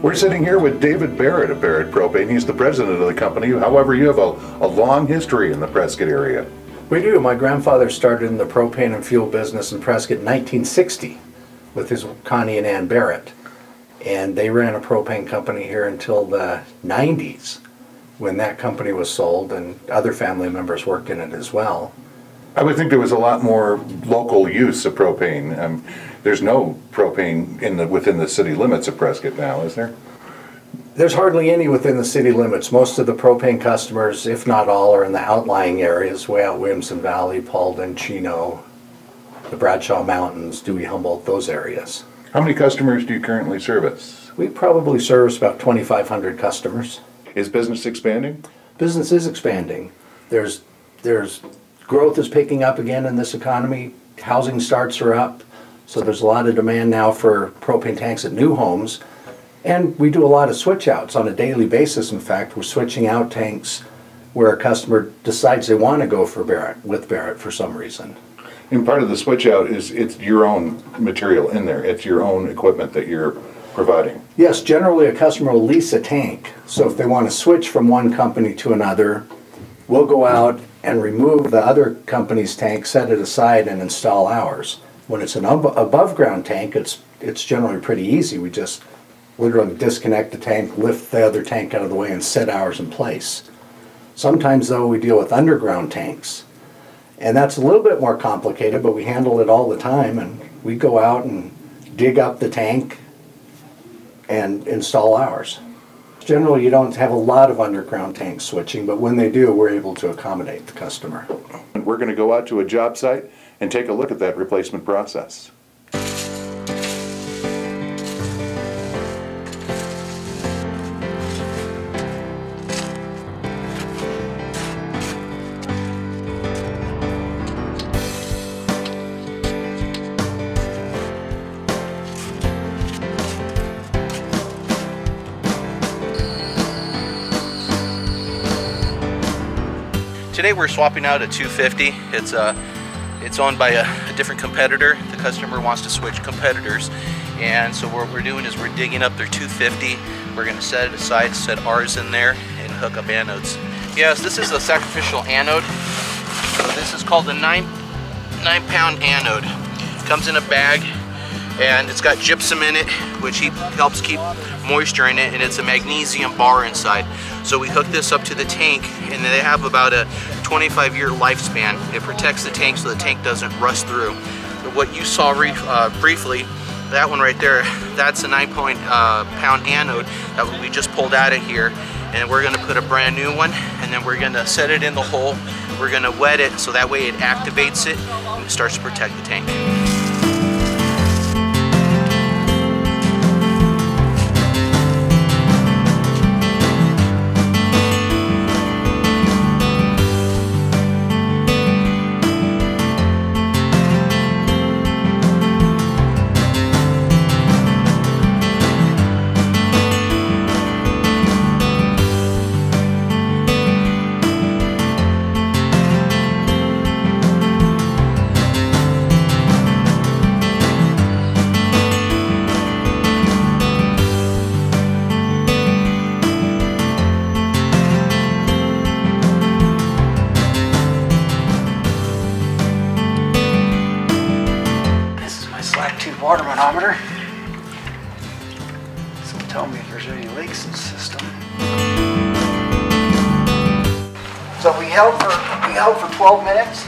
We're sitting here with David Barrett of Barrett Propane. He's the president of the company. However, you have a long history in the Prescott area. We do. My grandfather started in the propane and fuel business in Prescott in 1960 with his Connie and Ann Barrett. And they ran a propane company here until the 90s when that company was sold, and other family members worked in it as well. I would think there was a lot more local use of propane. There's no propane within the city limits of Prescott now, is there? There's hardly any within the city limits. Most of the propane customers, if not all, are in the outlying areas, way out Williamson Valley, Paulden, Chino, the Bradshaw Mountains, Dewey, Humboldt, those areas. How many customers do you currently service? We probably service about 2,500 customers. Is business expanding? Business is expanding. There's growth is picking up again in this economy. Housing starts are up, so there's a lot of demand now for propane tanks at new homes. And we do a lot of switch outs on a daily basis. In fact, we're switching out tanks where a customer decides they want to go with Barrett for some reason. And part of the switch out is it's your own material in there. It's your own equipment that you're providing. Yes, generally a customer will lease a tank. So if they want to switch from one company to another, we'll go out and remove the other company's tank, set it aside, and install ours. When it's an above ground tank, it's generally pretty easy. We just literally disconnect the tank, lift the other tank out of the way, and set ours in place. Sometimes, though, we deal with underground tanks, and that's a little bit more complicated, but we handle it all the time, and we go out and dig up the tank and install ours. Generally, you don't have a lot of underground tank switching, but when they do, we're able to accommodate the customer. We're going to go out to a job site and take a look at that replacement process. Today we're swapping out a 250. It's owned by a different competitor. The customer wants to switch competitors, and so what we're doing is we're digging up their 250. We're going to set it aside, set ours in there, and hook up anodes. Yes, this is a sacrificial anode. So this is called a 9-pound anode. It comes in a bag, and it's got gypsum in it, which helps keep moisture in it, and it's a magnesium bar inside. So we hook this up to the tank, and they have about a 25-year lifespan. It protects the tank so the tank doesn't rust through. But what you saw briefly, that one right there, that's a 9-pound anode that we just pulled out of here, and we're going to put a brand new one, and then we're going to set it in the hole. We're going to wet it so that way it activates it and it starts to protect the tank. Water manometer. This will tell me if there's any leaks in the system. So we held for 12 minutes,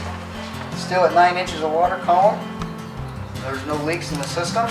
still at 9 inches of water column. There's no leaks in the system.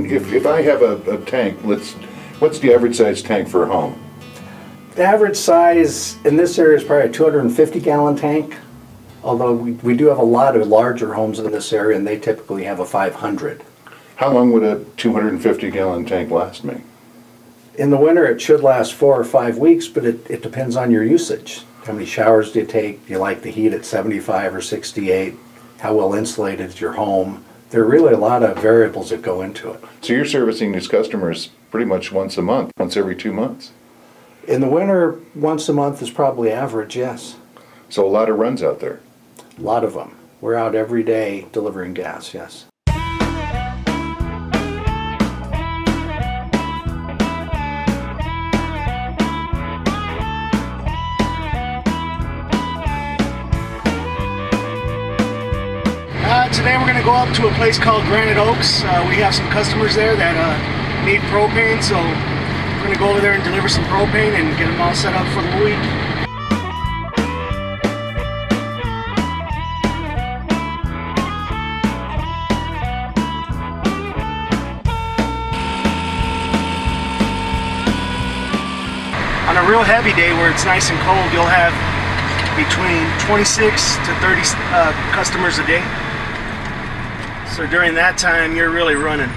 If I have a tank, what's the average size tank for a home? The average size in this area is probably a 250-gallon tank, although we do have a lot of larger homes in this area, and they typically have a 500. How long would a 250-gallon tank last me? In the winter, it should last 4 or 5 weeks, but it depends on your usage. How many showers do you take? Do you like the heat at 75 or 68? How well insulated is your home? There are really a lot of variables that go into it. So you're servicing these customers pretty much once a month, once every 2 months. In the winter, once a month is probably average, yes. So a lot of runs out there. A lot of them. We're out every day delivering gas, yes. Today we're going to go up to a place called Granite Oaks. We have some customers there that need propane, so we're going to go over there and deliver some propane and get them all set up for the week. On a real heavy day where it's nice and cold, you'll have between 26 to 30 customers a day. So during that time, you're really running.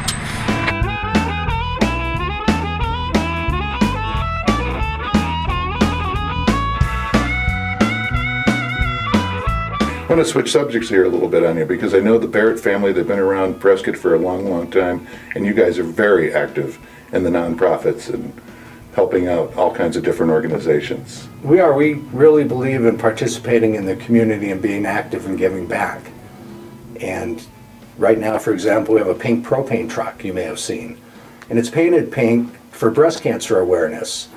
I want to switch subjects here a little bit on you because I know the Barrett family, they've been around Prescott for a long, long time, and you guys are very active in the nonprofits and helping out all kinds of different organizations. We are. We really believe in participating in the community and being active and giving back. And right now, for example, we have a pink propane truck you may have seen. And it's painted pink for breast cancer awareness.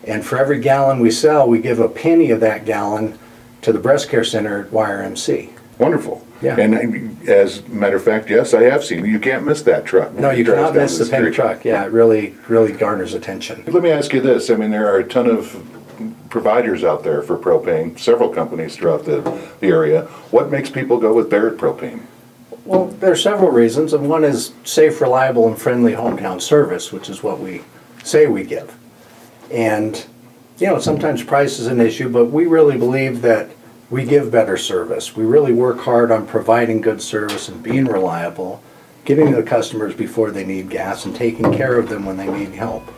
And for every gallon we sell, we give a penny of that gallon to the breast care center at YRMC. Wonderful. Yeah. And as a matter of fact, yes, I have seen. You can't miss that truck. No, you Drives cannot down miss the pink street. truck. Yeah, it really garners attention. Let me ask you this. I mean, there are a ton of providers out there for propane, several companies throughout the area. What makes people go with Barrett Propane? Well, there are several reasons, and one is safe, reliable, and friendly hometown service, which is what we say we give. And, you know, sometimes price is an issue, but we really believe that we give better service. We really work hard on providing good service and being reliable, getting to the customers before they need gas, and taking care of them when they need help.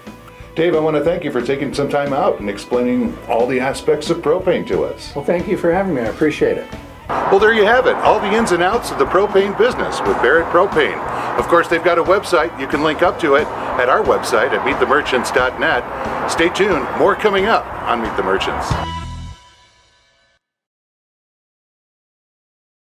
Dave, I want to thank you for taking some time out and explaining all the aspects of propane to us. Well, thank you for having me. I appreciate it. Well, there you have it. All the ins and outs of the propane business with Barrett Propane. Of course, they've got a website. You can link up to it at our website at meetthemerchants.net. Stay tuned. More coming up on Meet the Merchants.